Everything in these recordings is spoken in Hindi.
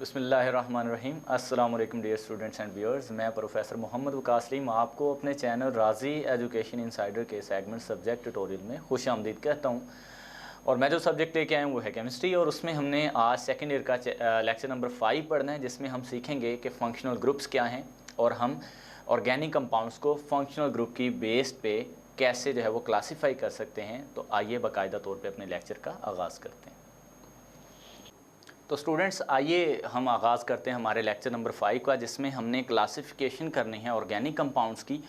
बिस्मिल्लाहिर्रहमानिर्रहीम। अस्सलाम वालेकुम डियर स्टूडेंट्स एंड व्यूअर्स। मैं प्रोफेसर मोहम्मद वकास सलीम आपको अपने चैनल राजी एजुकेशन इनसाइडर के सेगमेंट सब्जेक्ट ट्यूटोरियल में खुश आमदीद कहता हूँ। और मैं जो सब्जेक्ट लेके आया हूँ वो है केमिस्ट्री, और उसमें हमने आज सेकेंड ईयर का लेक्चर नंबर 5 पढ़ना है, जिसमें हम सीखेंगे कि फंक्शनल ग्रुप्स क्या हैं और हम ऑर्गेनिक कंपाउंड्स को फंक्शनल ग्रुप की बेस पे कैसे जो है वो क्लासीफाई कर सकते हैं। तो आइए बाकायदा तौर पे अपने लेक्चर का आगाज़ करते हैं। तो स्टूडेंट्स आइए हम आगाज़ करते हैं हमारे लेक्चर नंबर 5 का, जिसमें हमने क्लासिफिकेशन करनी है ऑर्गेनिक कंपाउंड्स की।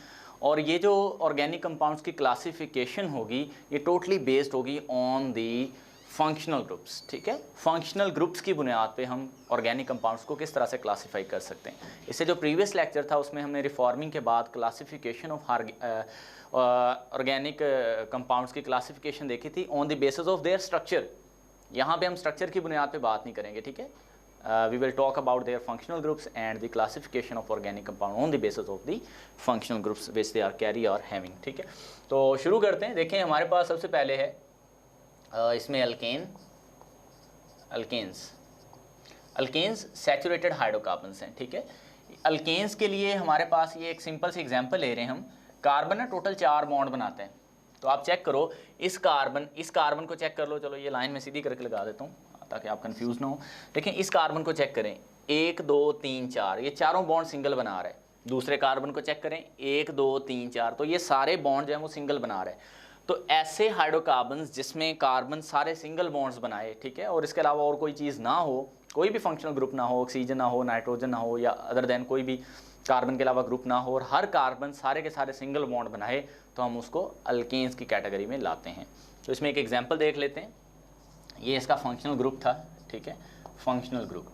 और ये जो ऑर्गेनिक कंपाउंड्स की क्लासिफिकेशन होगी ये टोटली बेस्ड होगी ऑन दी फंक्शनल ग्रुप्स। ठीक है, फंक्शनल ग्रुप्स की बुनियाद पे हम ऑर्गेनिक कंपाउंड्स को किस तरह से क्लासीफाई कर सकते हैं। इससे जो प्रीवियस लेक्चर था उसमें हमने रिफॉर्मिंग के बाद क्लासिफिकेशन ऑफ ऑर्गेनिक कंपाउंड्स की क्लासिफिकेशन देखी थी on the basis of their structure. यहाँ पे हम स्ट्रक्चर की बुनियाद पे बात नहीं करेंगे। ठीक है, we will talk about their functional groups and the classification of organic compound on the basis of the functional groups which they are carry or having. ठीक है, तो शुरू करते हैं। देखें हमारे पास सबसे पहले है इसमें अल्केन्स सैचुरेटेड हाइड्रोकार्बन्स हैं। ठीक है, अल्केन्स के लिए हमारे पास ये एक सिंपल सी एग्जांपल ले रहे हैं हम। कार्बन ना टोटल 4 बॉन्ड बनाते हैं। तो आप चेक करो इस कार्बन को चेक कर लो। चलो ये लाइन में सीधी करके लगा देता हूँ ताकि आप कंफ्यूज ना हो। देखें इस कार्बन को चेक करें, 1 2 3 4, ये चारों बॉन्ड सिंगल बना रहे हैं। दूसरे कार्बन को चेक करें, 1 2 3 4, तो ये सारे बॉन्ड जो हैं वो सिंगल बना रहे हैं। तो ऐसे हाइड्रोकार्बन्स जिसमें कार्बन सारे सिंगल बॉन्ड्स बनाए, ठीक है, और इसके अलावा और कोई चीज़ ना हो, कोई भी फंक्शनल ग्रुप ना हो, ऑक्सीजन ना हो, नाइट्रोजन ना हो, या अदर देन कोई भी कार्बन के अलावा ग्रुप ना हो, और हर कार्बन सारे के सारे सिंगल बॉन्ड बनाए, तो हम उसको अल्केन्स की कैटेगरी में लाते हैं। तो इसमें एक एग्जांपल देख लेते हैं। ये इसका फंक्शनल ग्रुप था। ठीक है, फंक्शनल ग्रुप,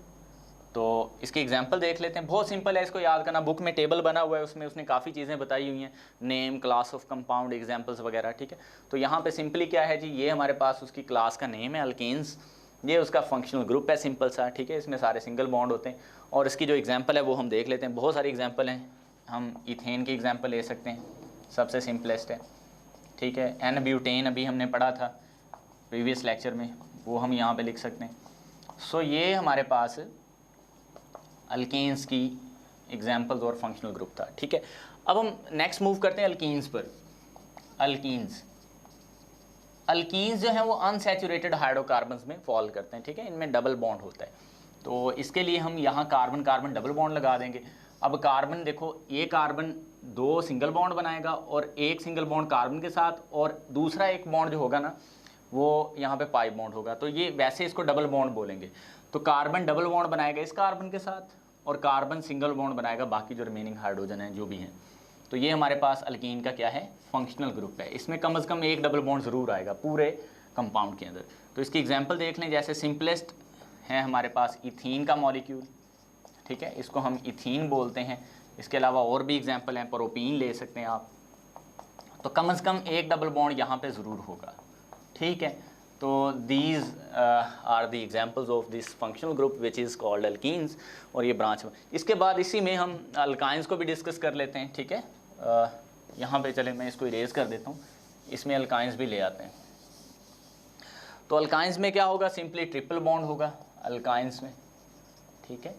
तो इसकी एग्जांपल देख लेते हैं। बहुत सिंपल है, इसको याद करना। बुक में टेबल बना हुआ है, उसमें उसने काफ़ी चीज़ें बताई हुई हैं, name, class of compound, examples वगैरह। ठीक है, तो यहाँ पे सिंपली क्या है जी, ये हमारे पास उसकी क्लास का नेम है अल्केन्स, ये उसका फंक्शनल ग्रुप है सिंपल सा। ठीक है, इसमें सारे सिंगल बॉन्ड होते हैं, और इसकी जो एग्जांपल है वो हम देख लेते हैं। बहुत सारी एग्जांपल हैं, हम इथेन की एग्जांपल ले सकते हैं, सबसे सिंपलेस्ट है। ठीक है, एन ब्यूटेन अभी हमने पढ़ा था प्रीवियस लेक्चर में, वो हम यहाँ पे लिख सकते हैं। सो ये हमारे पास अल्केन्स की एग्जांपल्स और फंक्शनल ग्रुप था। ठीक है, अब हम नेक्स्ट मूव करते हैं अल्कीन्स पर। अल्कीन्स जो हैं वो अनसैचुरेटेड हाइड्रोकार्बन्स में फॉल करते हैं। ठीक है, इनमें डबल बॉन्ड होता है, तो इसके लिए हम यहाँ कार्बन कार्बन डबल बॉन्ड लगा देंगे। अब कार्बन देखो, ये कार्बन 2 सिंगल बॉन्ड बनाएगा, और एक सिंगल बॉन्ड कार्बन के साथ, और दूसरा एक बॉन्ड जो होगा ना वो यहाँ पे पाई बॉन्ड होगा, तो ये वैसे इसको डबल बॉन्ड बोलेंगे। तो कार्बन डबल बॉन्ड बनाएगा इस कार्बन के साथ, और कार्बन सिंगल बॉन्ड बनाएगा बाकी जो रिमेनिंग हाइड्रोजन हैं जो भी हैं। तो ये हमारे पास अल्कीन का क्या है, फंक्शनल ग्रुप है। इसमें कम से कम एक डबल बॉन्ड ज़रूर आएगा पूरे कंपाउंड के अंदर। तो इसकी एग्जांपल देख लें, जैसे सिंपलेस्ट है हमारे पास इथीन का मॉलिक्यूल। ठीक है, इसको हम इथीन बोलते हैं। इसके अलावा और भी एग्जांपल हैं, प्रोपीन ले सकते हैं आप। तो कम से कम एक डबल बॉन्ड यहाँ पे ज़रूर होगा। ठीक है, तो these are the examples of this functional group which is called alkenes, और ये ब्रांच। इसके बाद इसी में हम अल्काइंस को भी डिस्कस कर लेते हैं। ठीक है, यहाँ पे चले मैं इसको इरेज कर देता हूँ, इसमें अल्काइंस भी ले आते हैं। तो अल्काइंस में क्या होगा, सिंपली ट्रिपल बॉन्ड होगा अल्काइंस में। ठीक है,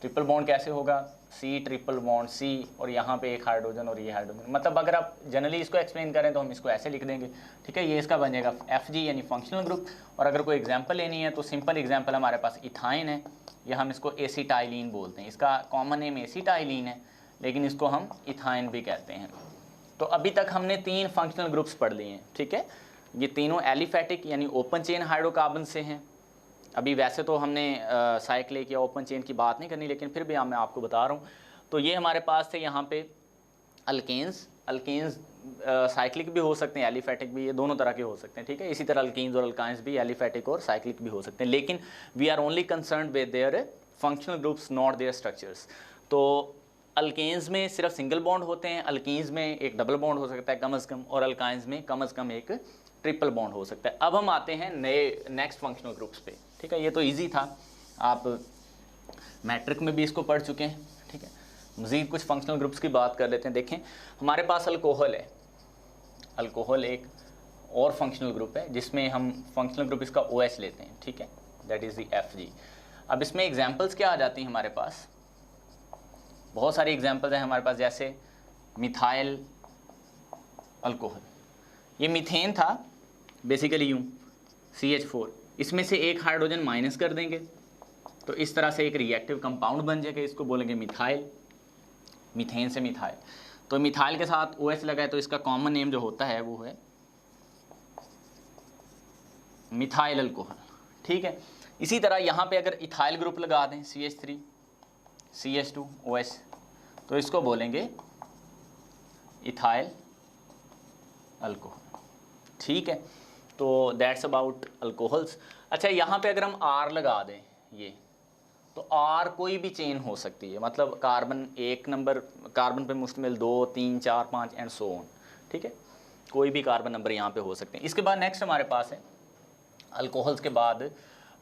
ट्रिपल बॉन्ड कैसे होगा, C ट्रिपल बॉन्ड C, और यहाँ पे एक हाइड्रोजन और ये हाइड्रोजन। मतलब अगर आप जनरली इसको एक्सप्लेन करें तो हम इसको ऐसे लिख देंगे। ठीक है, ये इसका बन जाएगा FG यानी फंक्शनल ग्रुप। और अगर कोई एग्जांपल लेनी है तो सिंपल एग्जांपल हमारे पास इथाइन है, या हम इसको एसिटाइलिन बोलते हैं। इसका कॉमन नेम एसिटाइलिन है, लेकिन इसको हम इथाइन भी कहते हैं। तो अभी तक हमने 3 फंक्शनल ग्रुप्स पढ़ लिए हैं। ठीक है, ये तीनों एलिफेटिक यानी ओपन चेन हाइड्रोकार्बन से हैं। अभी वैसे तो हमने साइक्लिक या ओपन चेन की बात नहीं करनी, लेकिन फिर भी मैं आपको बता रहा हूँ। तो ये हमारे पास थे यहाँ पे अल्केन्स साइक्लिक भी हो सकते हैं, एलिफेटिक भी, ये दोनों तरह के हो सकते हैं। ठीक है, इसी तरह अल्कीन्स और अल्काइंस भी एलिफेटिक और साइक्लिक भी हो सकते हैं, लेकिन we are only concern with their functional groups not their structures. तो अल्केन्स में सिर्फ सिंगल बॉन्ड होते हैं, अल्कीन्स में एक डबल बॉन्ड हो सकता है कम से कम, और अल्काइंस में कम से कम एक ट्रिपल बॉन्ड हो सकता है। अब हम आते हैं नेक्स्ट फंक्शनल ग्रुप्स पे। ठीक है, ये तो इजी था, आप मैट्रिक में भी इसको पढ़ चुके हैं। ठीक है, मज़ीद कुछ फंक्शनल ग्रुप्स की बात कर लेते हैं। देखें हमारे पास अल्कोहल है, अल्कोहल एक और फंक्शनल ग्रुप है जिसमें हम फंक्शनल ग्रुप इसका OH लेते हैं। ठीक है, दैट इज़ द FG। अब इसमें एग्जांपल्स क्या आ जाती हैं हमारे पास, बहुत सारी एग्जांपल्स हैं हमारे पास, जैसे मिथाइल अल्कोहल, ये मीथेन था बेसिकली यूँ CH4, इसमें से एक हाइड्रोजन माइनस कर देंगे तो इस तरह से एक रिएक्टिव कंपाउंड बन जाएगा, इसको बोलेंगे मिथाइल, मीथेन से मिथाइल। तो मिथाइल के साथ OH लगा है तो इसका कॉमन नेम जो होता है वो है मिथाइल अल्कोहल, ठीक है। इसी तरह यहाँ पे अगर इथाइल ग्रुप लगा दें CH3 CH2 OH तो इसको बोलेंगे इथाइल अल्कोहल, ठीक है। तो दैट्स अबाउट अल्कोहल्स। अच्छा, यहाँ पे अगर हम R लगा दें ये, तो R कोई भी चेन हो सकती है, मतलब कार्बन एक नंबर कार्बन पे मुश्तमिल 2 3 4 5 एंड सो ऑन, ठीक है, कोई भी कार्बन नंबर यहाँ पे हो सकते हैं। इसके बाद नेक्स्ट हमारे पास है अल्कोहल्स के बाद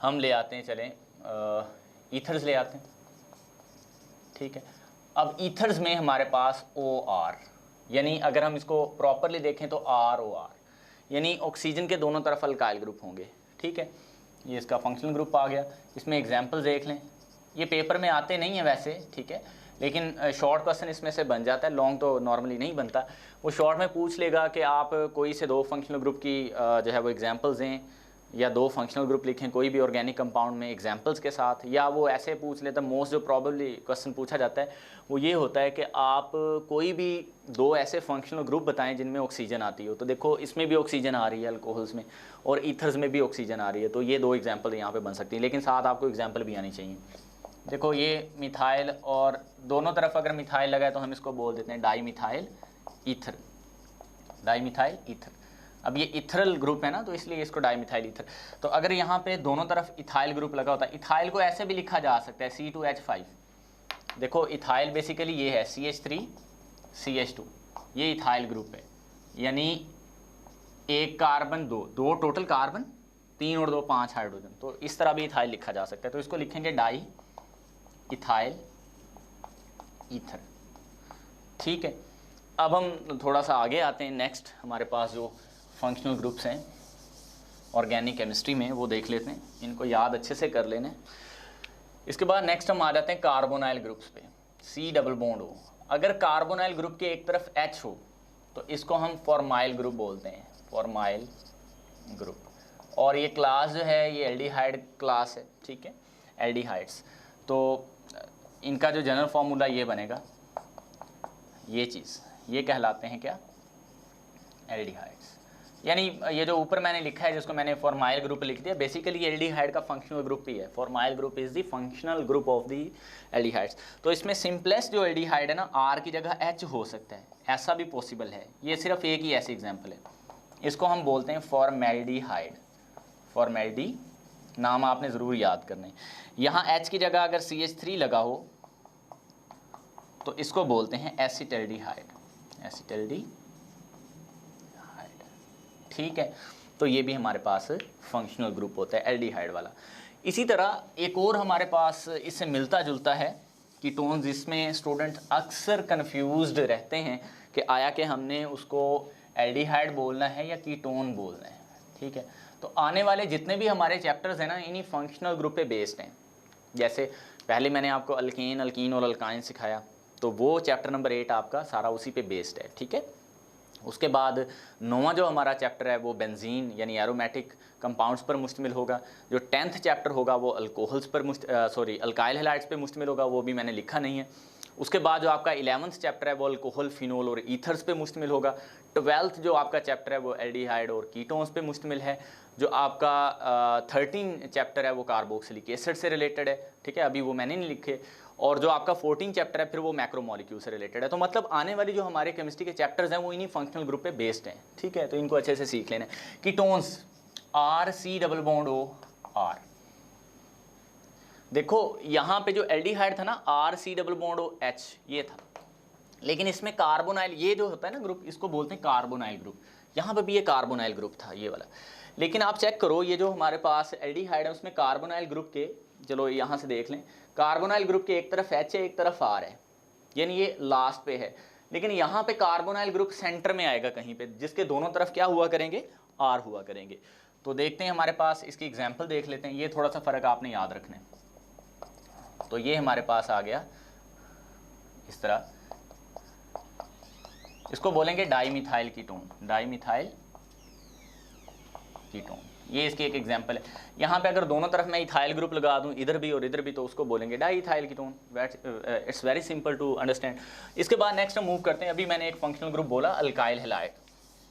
हम ले आते हैं, चलें ईथर्स ले आते हैं, ठीक है। अब ईथर्स में हमारे पास OR, यानी अगर हम इसको प्रॉपरली देखें तो ROR, यानी ऑक्सीजन के दोनों तरफ अल्काइल ग्रुप होंगे, ठीक है। ये इसका फंक्शनल ग्रुप आ गया। इसमें एग्जांपल देख लें, ये पेपर में आते नहीं है वैसे, ठीक है, लेकिन शॉर्ट क्वेश्चन इसमें से बन जाता है, लॉन्ग तो नॉर्मली नहीं बनता। वो शॉर्ट में पूछ लेगा कि आप कोई से 2 फंक्शनल ग्रुप की जो है वो एग्जांपल्स दें, या 2 फंक्शनल ग्रुप लिखें कोई भी ऑर्गेनिक कंपाउंड में एग्जांपल्स के साथ, या वो ऐसे पूछ लेता है। मोस्ट जो प्रॉबेबली क्वेश्चन पूछा जाता है वो ये होता है कि आप कोई भी 2 ऐसे फंक्शनल ग्रुप बताएं जिनमें ऑक्सीजन आती हो। तो देखो इसमें भी ऑक्सीजन आ रही है अल्कोहल्स में, और ईथर्स में भी ऑक्सीजन आ रही है, तो ये 2 एग्जाम्पल यहाँ पर बन सकती हैं, लेकिन साथ आपको एग्जाम्पल भी आनी चाहिए। देखो ये मिथाइल, और दोनों तरफ अगर मिथाइल लगा है तो हम इसको बोल देते हैं di methyl ether, di methyl ether. अब ये इथरल ग्रुप है ना, तो इसलिए इसको डाई मिथाइल ईथर। तो अगर यहाँ पे दोनों तरफ इथाइल ग्रुप लगा होता है, इथाइल को ऐसे भी लिखा जा सकता है C2H5। देखो इथाइल बेसिकली ये है CH3 CH2, ये इथाइल ग्रुप है, यानी एक कार्बन 2 टोटल कार्बन, 3 और 2 5 हाइड्रोजन, तो इस तरह भी इथाइल लिखा जा सकता है। तो इसको लिखेंगे डाई इथाइल ईथर, ठीक है। अब हम थोड़ा सा आगे आते हैं, नेक्स्ट हमारे पास जो फंक्शनल ग्रुप्स हैं ऑर्गेनिक केमिस्ट्री में वो देख लेते हैं, इनको याद अच्छे से कर लेने। इसके बाद नेक्स्ट हम आ जाते हैं कार्बोनाइल ग्रुप्स पे, C डबल बॉन्ड O। अगर कार्बोनाइल ग्रुप के एक तरफ H हो तो इसको हम फॉर्माइल ग्रुप बोलते हैं, फॉर्माइल ग्रुप। और ये क्लास जो है ये एल्डिहाइड क्लास है, ठीक है, एल्डिहाइड्स। तो इनका जो जनरल फार्मूला ये बनेगा, ये चीज़ ये कहलाते हैं क्या, एल्डिहाइड्स। यानी ये जो ऊपर मैंने लिखा है जिसको मैंने फॉर्माइल ग्रुप लिख दिया, बेसिकली एल्डिहाइड का फंक्शनल ग्रुप ही है। Formyl group is the functional group of the aldehydes. तो इसमें सिंपलेस्ट जो एल्डिहाइड है ना, R की जगह H हो सकता है, ऐसा भी पॉसिबल है। ये सिर्फ एक ही ऐसी एग्जाम्पल है, इसको हम बोलते हैं फॉर्मेल्डिहाइड। फॉर्मेल्डी नाम आपने ज़रूर याद करना है। यहाँ H की जगह अगर CH3 लगा हो तो इसको बोलते हैं एसिटल्डिहाइड, एसिटल्डिहाइड, ठीक है। तो ये भी हमारे पास फंक्शनल ग्रुप होता है एल्डिहाइड वाला। इसी तरह एक और हमारे पास इससे मिलता जुलता है कीटोन, जिसमें स्टूडेंट अक्सर कंफ्यूज्ड रहते हैं कि आया कि हमने उसको एल्डिहाइड बोलना है या कीटोन बोलना है, ठीक है। तो आने वाले जितने भी हमारे चैप्टर्स हैं ना, इन्हीं फंक्शनल ग्रुप पे बेस्ड हैं। जैसे पहले मैंने आपको अल्केन, अल्कीन और अल्काइन सिखाया, तो वो चैप्टर नंबर 8 आपका सारा उसी पे बेस्ड है, ठीक है। उसके बाद 9वां जो हमारा चैप्टर है वो बेंजीन यानी एरोमेटिक कंपाउंड्स पर मुश्तमिल होगा। जो 10th चैप्टर होगा वो अल्कोहल्स पर अल्काइल हैलाइड्स पे मुश्तमिल होगा, वो भी मैंने लिखा नहीं है। उसके बाद जो आपका 11th चैप्टर है वो अल्कोहल, फिनोल और ईथर्स पे मुश्तमिल होगा। 12th जो आपका चैप्टर है वो एल्डिहाइड और कीटोन्स पे मुश्तमिल है। जो आपका 13 चैप्टर है वो कार्बोक्सिलिक एसिड से रिलेटेड है, ठीक है, अभी वो मैंने नहीं लिखे। और जो आपका 14 चैप्टर है फिर वो मैक्रोमोलिक्यूल से रिलेटेड है। तो मतलब आने वाली जो हमारे केमिस्ट्री के चैप्टर्स हैं वो इन्हीं फंक्शनल ग्रुप पे बेस्ड हैं, ठीक है। तो इनको अच्छे से सीख लेना। Ketones RC double bond O R। देखो यहाँ पे जो एल्डिहाइड था ना RC double bond O H ये था, लेकिन इसमें कार्बोनाइल ये जो होता है ना ग्रुप, इसको बोलते हैं कार्बोनाइल ग्रुप। यहाँ पे भी ये कार्बोनाइल ग्रुप था ये वाला, लेकिन आप चेक करो ये जो हमारे पास एल्डिहाइड है उसमें कार्बोनाइल ग्रुप के, चलो यहाँ से देख लें, कार्बोनाइल ग्रुप के एक तरफ H है एक तरफ R है, यानी ये लास्ट पे है। लेकिन यहाँ पे कार्बोनाइल ग्रुप सेंटर में आएगा कहीं पे, जिसके दोनों तरफ क्या हुआ करेंगे, R हुआ करेंगे। तो देखते हैं हमारे पास इसकी एग्जाम्पल देख लेते हैं। ये थोड़ा सा फ़र्क आपने याद रखना है। तो ये हमारे पास आ गया इस तरह, इसको बोलेंगे डाईमिथाइल कीटोन, डाईमिथाइल कीटोन। ये इसकी एक एग्जांपल है। यहाँ पे अगर दोनों तरफ मैं इथाइल ग्रुप लगा दूं, इधर भी और इधर भी, तो उसको बोलेंगे diethyl ketone. It's very simple to understand. इसके बाद नेक्स्ट हम मूव करते हैं। अभी मैंने एक फंक्शनल ग्रुप बोला अल्काइल हैलाइड।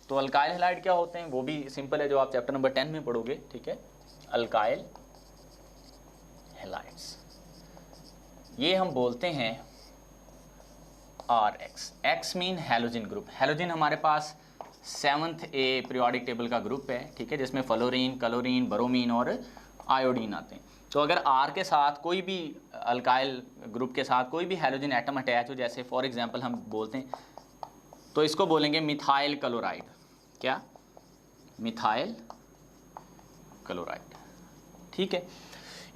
तो अल्काइल हैलाइड क्या होते हैं वो भी सिंपल है, जो आप चैप्टर नंबर 10 में पढ़ोगे, ठीक है। अल्काइल हैलाइड्स ये हम बोलते हैं RX। X mean halogen group. Halogen हमारे पास 7th A पीरियोडिक टेबल का ग्रुप है, ठीक है, जिसमें फ्लोरीन, क्लोरीन, ब्रोमीन और आयोडीन आते हैं। तो अगर R के साथ कोई भी अल्काइल ग्रुप के साथ कोई भी हैलोजन एटम अटैच हो, जैसे फॉर एग्जांपल हम बोलते हैं, तो इसको बोलेंगे मिथाइल क्लोराइड। क्या? मिथाइल क्लोराइड, ठीक है।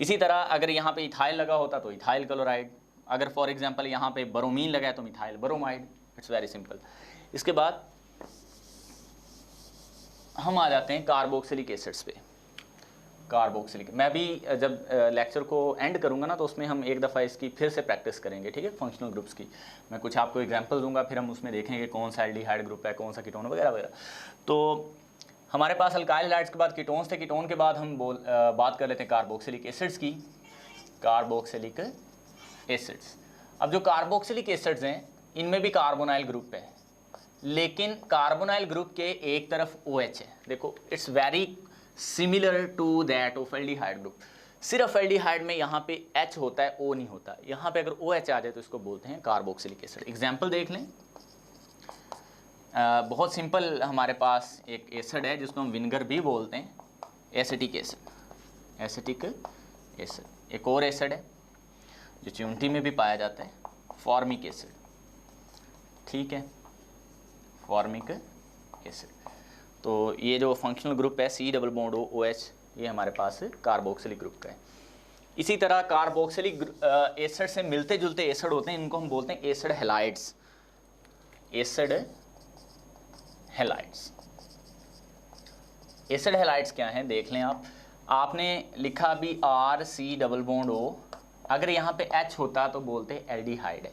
इसी तरह अगर यहाँ पे इथाइल लगा होता तो इथाइल क्लोराइड, अगर फॉर एग्जांपल यहाँ पे ब्रोमीन लगा है तो methyl bromide. It's very simple. इसके बाद हम आ जाते हैं कार्बोक्सिलिक एसिड्स पे। कार्बोक्सिलिक, मैं भी जब लेक्चर को एंड करूंगा ना तो उसमें हम एक दफ़ा इसकी फिर से प्रैक्टिस करेंगे, ठीक है, फंक्शनल ग्रुप्स की। मैं कुछ आपको एग्जांपल दूंगा, फिर हम उसमें देखेंगे कौन सा एल्डिहाइड ग्रुप है, कौन सा कीटोन वगैरह वगैरह। तो हमारे पास अल्काइल हैलाइड्स के बाद कीटोन्स थे। कीटोन के बाद हम बात कर लेते हैं कार्बोक्सिलिक एसिड्स की। कार्बोक्सिलिक एसिड्स, अब जो कार्बोक्सिलिक एसिड्स हैं इनमें भी कार्बोनाइल ग्रुप है, लेकिन कार्बोनाइल ग्रुप के एक तरफ OH है। देखो, it's very similar to that of aldehyde group. सिर्फ एल्डिहाइड में यहाँ पे H होता है, O नहीं होता। यहाँ पे अगर OH आ जाए तो इसको बोलते हैं कार्बोक्सिलिक एसिड। एग्जाम्पल देख लें। बहुत सिंपल, हमारे पास एक एसिड है जिसको हम विनेगर भी बोलते हैं, एसिटिक एसिड। Acetic acid. एक और एसिड है जो च्यूंटी में भी पाया जाता है, फॉर्मिक एसिड, ठीक है, फॉर्मिक एसिड। तो ये जो फंक्शनल ग्रुप है C डबल बॉन्ड OH, ये हमारे पास कार्बोक्सिलिक ग्रुप का है। इसी तरह कार्बोक्सिलिक एसिड से मिलते जुलते एसिड होते हैं, इनको हम बोलते हैं acid halides. Acid halides. Acid halides क्या हैं देख लें आप। आपने लिखा भी RC डबल बॉन्ड O, अगर यहाँ पे H होता तो बोलते एल्डिहाइड है,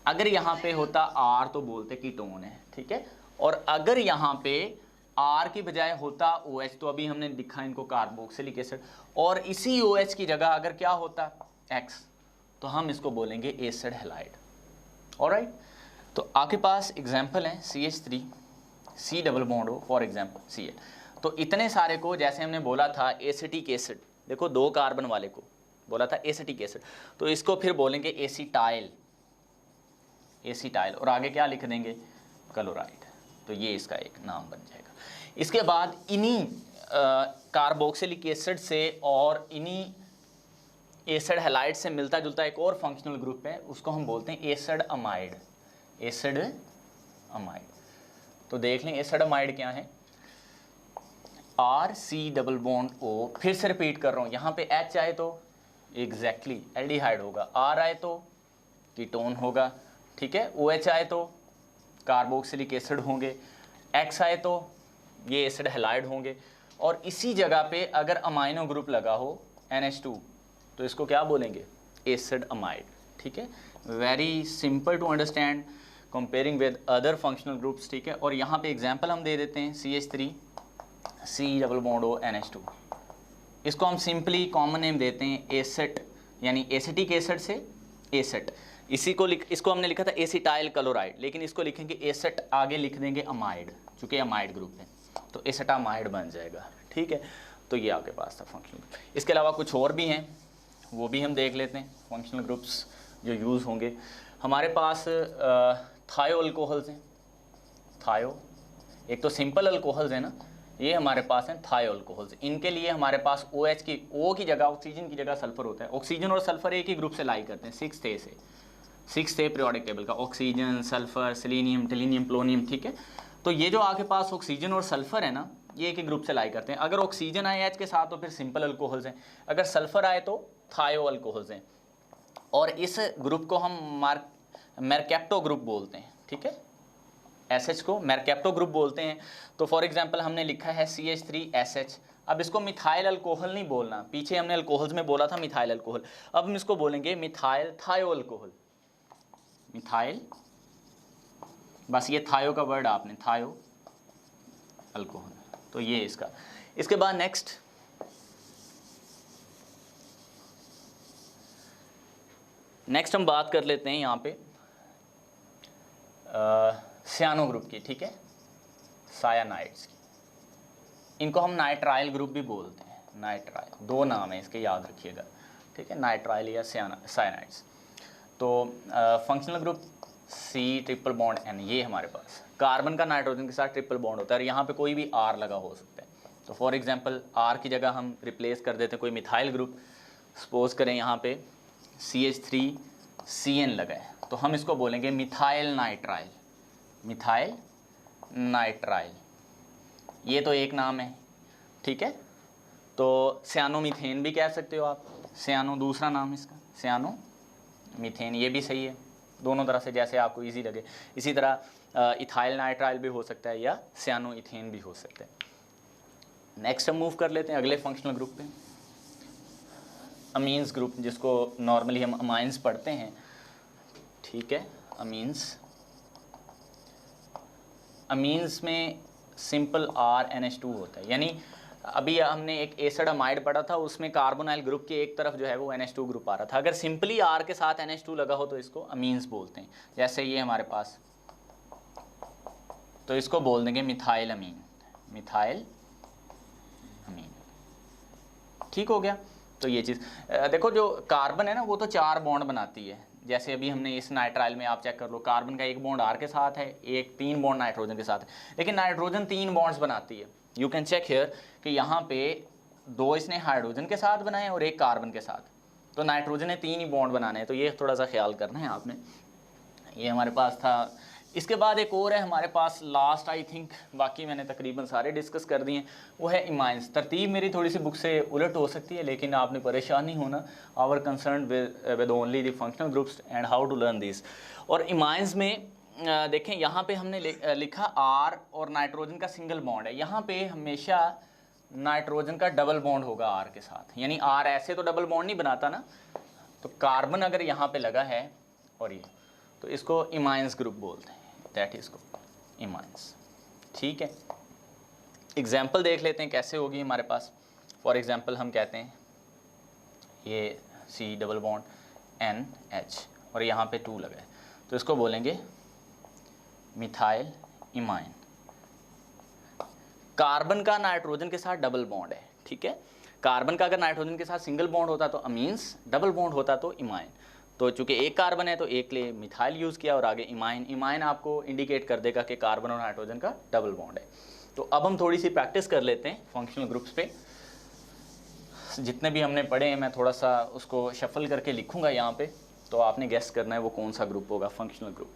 अगर यहाँ पे होता R तो बोलते कीटोन है, ठीक है। और अगर यहाँ पे R की बजाय होता OH तो अभी हमने लिखा इनको कार्बोक्सिलिक एसिड, और इसी OH की जगह अगर क्या होता X तो हम इसको बोलेंगे एसिड हैलाइड। ऑलराइट, तो आपके पास एग्जाम्पल हैं CH3, C double bond O, for example Cl। तो इतने सारे को, जैसे हमने बोला था एसिटिक एसिड, देखो 2 कार्बन वाले को बोला था एसिटिक एसिड, तो इसको फिर बोलेंगे एसिटाइल, एसिटाइल, और आगे क्या लिख देंगे क्लोराइड। तो ये इसका एक नाम बन जाएगा। इसके बाद इन्हीं कार्बोक्सिलिक एसिड से और इन्हीं एसिड हैलाइड से मिलता जुलता एक और फंक्शनल ग्रुप है, उसको हम बोलते हैं एसिड अमाइड। एसिड अमाइड, तो देख लें एसिड अमाइड क्या है। RC डबल बॉन्ड O, फिर से रिपीट कर रहा हूँ, यहाँ पे H आए तो एग्जैक्टली एल्डिहाइड होगा, R आए तो कीटोन होगा, ठीक है, OH आए तो कार्बोक्सिलिक एसिड होंगे, X आए तो ये एसिड हैलाइड होंगे, और इसी जगह पे अगर अमाइनो ग्रुप लगा हो NH2 तो इसको क्या बोलेंगे एसिड अमाइड, ठीक है। Very simple to understand comparing with other functional groups, ठीक है। और यहाँ पे एग्जांपल हम दे देते हैं CH3 C double bond O NH2, इसको हम सिंपली कॉमन नेम देते हैं एसिड, यानी एसिटिक एसिड से एसिड। इसको हमने लिखा था एसिटाइल क्लोराइड, लेकिन इसको लिखेंगे एसिड, आगे लिख देंगे अमाइड, चूँकि अमाइड ग्रुप है तो एसिटामाइड बन जाएगा, ठीक है। तो ये आपके पास था फंक्शनल ग्रुप। इसके अलावा कुछ और भी हैं, वो भी हम देख लेते हैं फंक्शनल ग्रुप्स जो यूज़ होंगे। हमारे पास थायो अल्कोहल्स हैं, थायो, एक तो सिंपल अल्कोहल्स है ना, ये हमारे पास हैं थायो अल्कोहल्स। इनके लिए हमारे पास OH की, O की जगह ऑक्सीजन की जगह सल्फर होता है। ऑक्सीजन और सल्फर एक ही ग्रुप से लाई करते हैं, 6th A से, 6th A पीरियोडिक टेबल का, ऑक्सीजन, सल्फर, सेलेनियम, टेलिनियम, पोलोनियम, ठीक है। तो ये जो आपके पास ऑक्सीजन और सल्फर है ना, ये एक ही ग्रुप से लाई करते हैं। अगर ऑक्सीजन आए H के साथ तो फिर सिंपल अल्कोहल्स हैं, अगर सल्फर आए तो थायो अल्कोहल्स हैं। और इस ग्रुप को हम मेरकैप्टो ग्रुप बोलते हैं, ठीक है। SH को मेरकैप्टो ग्रुप बोलते हैं। तो फॉर एग्जांपल हमने लिखा है CH3SH, अब इसको मिथाइल अल्कोहल नहीं बोलना, पीछे हमने अल्कोहल्स में बोला था मिथाइल अल्कोहल, अब हम इसको बोलेंगे मिथाइल थायो अल्कोहल, मिथाइल, बस ये थायो का वर्ड आपने, थायो अल्कोहल, तो ये इसका। इसके बाद नेक्स्ट हम बात कर लेते हैं यहाँ पे सियानो ग्रुप की, ठीक है, सायानाइड्स की। इनको हम नाइट्राइल ग्रुप भी बोलते हैं, नाइट्राइल, दो नाम है इसके, याद रखिएगा, ठीक है, नाइट्राइल या सायानाइड्स। तो functional group C triple bond N, ये हमारे पास कार्बन का नाइट्रोजन के साथ ट्रिपल बॉन्ड होता है, और यहाँ पे कोई भी आर लगा हो सकता है। तो फॉर एग्जांपल आर की जगह हम रिप्लेस कर देते हैं कोई मिथाइल ग्रुप, सपोज करें यहाँ पे CH3CN लगा है, तो हम इसको बोलेंगे मिथाइल नाइट्राइल, मिथाइल नाइट्राइल, ये तो एक नाम है, ठीक है। तो सियानो मीथेन भी कह सकते हो आप, सियानो दूसरा नाम इसका, सियानो मीथेन, ये भी सही है, दोनों तरह से जैसे आपको इजी लगे। इसी तरह इथाइल नाइट्राइल भी हो सकता है या सियानो इथेन भी हो सकता है। नेक्स्ट हम मूव कर लेते हैं अगले फंक्शनल ग्रुप पे, अमीन्स ग्रुप, जिसको नॉर्मली हम अमाइंस पढ़ते हैं, ठीक है, अमीन्स। अमीन्स में सिंपल RNH2 होता है, यानी अभी हमने एक एसिड अमाइड पढ़ा था, उसमें कार्बोनाइल ग्रुप के एक तरफ जो है वो NH2 ग्रुप आ रहा था। अगर सिंपली R के साथ NH2 लगा हो तो इसको अमीन्स बोलते हैं, जैसे ये हमारे पास, तो इसको बोल देंगे मिथाइल अमीन, मिथाइल अमीन, ठीक हो गया। तो ये चीज़ देखो, जो कार्बन है ना वो तो 4 बॉन्ड बनाती है, जैसे अभी हमने इस नाइट्राइल में आप चेक कर लो, कार्बन का एक बॉन्ड R के साथ है, एक 3 बॉन्ड नाइट्रोजन के साथ है, लेकिन नाइट्रोजन 3 बॉन्ड्स बनाती है। यू कैन चेक हियर कि यहाँ पे 2 इसने हाइड्रोजन के साथ बनाए और एक कार्बन के साथ, तो नाइट्रोजन ने 3 ही बॉन्ड बनाने हैं, तो ये थोड़ा सा ख्याल करना है आपने। ये हमारे पास था। इसके बाद एक और है हमारे पास लास्ट, आई थिंक बाकी मैंने तकरीबन सारे डिस्कस कर दिए, वो है इमाइंस। तरतीब मेरी थोड़ी सी बुक से उलट हो सकती है, लेकिन आपने परेशान नहीं होना। Our concern with only the functional groups and how to learn this. और इमाइंस में देखें, यहाँ पे हमने लिखा R और नाइट्रोजन का सिंगल बॉन्ड है, यहाँ पे हमेशा नाइट्रोजन का डबल बॉन्ड होगा R के साथ, यानी R ऐसे तो डबल बॉन्ड नहीं बनाता ना, तो कार्बन अगर यहाँ पे लगा है और ये, तो इसको इमाइंस ग्रुप बोलते हैं, दैट इज को इमाइंस, ठीक है। एग्जाम्पल देख लेते हैं कैसे होगी हमारे पास। फॉर एग्जाम्पल हम कहते हैं ये C डबल बॉन्ड NH और यहाँ पे 2 लगा है, तो इसको बोलेंगे मिथाइल इमाइन। कार्बन का नाइट्रोजन के साथ डबल बॉन्ड है, ठीक है। कार्बन का अगर नाइट्रोजन के साथ सिंगल बॉन्ड होता तो अमीन्स, डबल बॉन्ड होता तो इमाइन। तो चूंकि एक कार्बन है तो एक लिए मिथाइल यूज़ किया और आगे इमाइन। इमाइन आपको इंडिकेट कर देगा कि कार्बन और नाइट्रोजन का डबल बॉन्ड है। तो अब हम थोड़ी सी प्रैक्टिस कर लेते हैं फंक्शनल ग्रुप्स पे। जितने भी हमने पढ़े हैं मैं थोड़ा सा उसको शफल करके लिखूंगा यहाँ पे, तो आपने गेस करना है वो कौन सा ग्रुप होगा, फंक्शनल ग्रुप।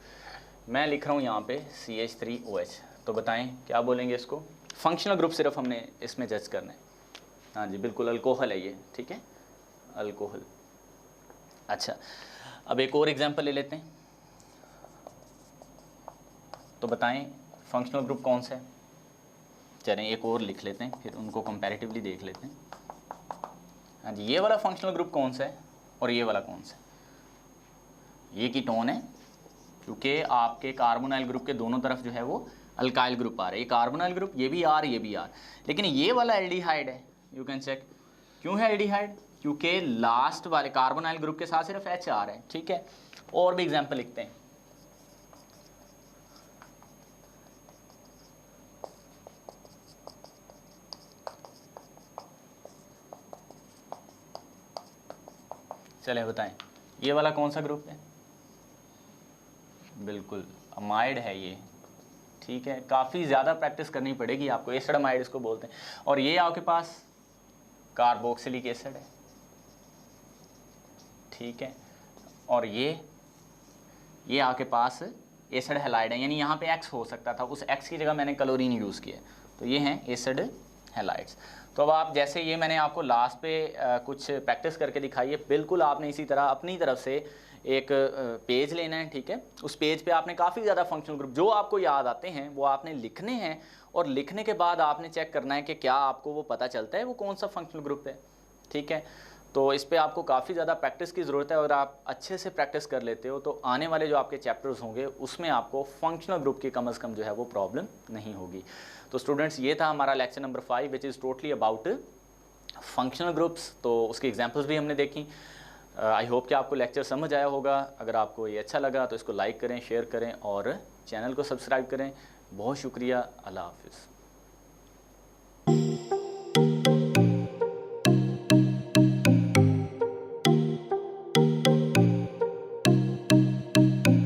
मैं लिख रहा हूँ यहाँ पे CH3OH, तो बताएं क्या बोलेंगे इसको। फंक्शनल ग्रुप सिर्फ हमने इसमें जज करना है। हाँ जी बिल्कुल, अल्कोहल है ये, ठीक है, अल्कोहल। अच्छा, अब एक और एग्जांपल ले लेते हैं, तो बताएं फंक्शनल ग्रुप कौन सा है। चलें एक और लिख लेते हैं, फिर उनको कंपैरेटिवली देख लेते हैं। हाँ जी, ये वाला फंक्शनल ग्रुप कौन सा है और ये वाला कौन सा है। ये कीटोन है, क्योंकि आपके कार्बोनाइल ग्रुप के दोनों तरफ जो है वो अल्काइल ग्रुप आ रहा है। ये कार्बोनाइल ग्रुप, ये भी R ये भी R, लेकिन ये वाला एल्डिहाइड है। यू कैन चेक क्यों है एल्डिहाइड, क्योंकि लास्ट वाले कार्बोनाइल ग्रुप के साथ सिर्फ H आ रहा है, ठीक है। और भी एग्जांपल लिखते हैं। चलें बताएं ये वाला कौन सा ग्रुप है। बिल्कुल अमाइड है ये, ठीक है। काफ़ी ज़्यादा प्रैक्टिस करनी पड़ेगी आपको, एसिड अमाइड इसको बोलते हैं। और ये आपके पास कार्बोक्सिलिक एसिड है, ठीक है। और ये आपके पास एसिड हैलाइड है, यानी यहाँ पे X हो सकता था, उस X की जगह मैंने क्लोरीन यूज़ किया, तो ये हैं एसिड हैलाइड्स। तो अब आप जैसे ये मैंने आपको लास्ट पे कुछ प्रैक्टिस करके दिखाई है, बिल्कुल आपने इसी तरह अपनी तरफ से एक पेज लेना है, ठीक है। उस पेज पे आपने काफ़ी ज़्यादा फंक्शनल ग्रुप जो आपको याद आते हैं वो आपने लिखने हैं और लिखने के बाद आपने चेक करना है कि क्या आपको वो पता चलता है वो कौन सा फंक्शनल ग्रुप है, ठीक है। तो इस पे आपको काफ़ी ज़्यादा प्रैक्टिस की ज़रूरत है, और आप अच्छे से प्रैक्टिस कर लेते हो तो आने वाले जो आपके चैप्टर्स होंगे उसमें आपको फंक्शनल ग्रुप की कम से कम जो है वो प्रॉब्लम नहीं होगी। तो स्टूडेंट्स, ये था हमारा lecture number 5 which is totally about functional groups. तो उसकी एग्जांपल्स भी हमने देखी। आई होप कि आपको लेक्चर समझ आया होगा। अगर आपको ये अच्छा लगा तो इसको लाइक करें, शेयर करें और चैनल को सब्सक्राइब करें। बहुत शुक्रिया। अल्लाह हाफिज़।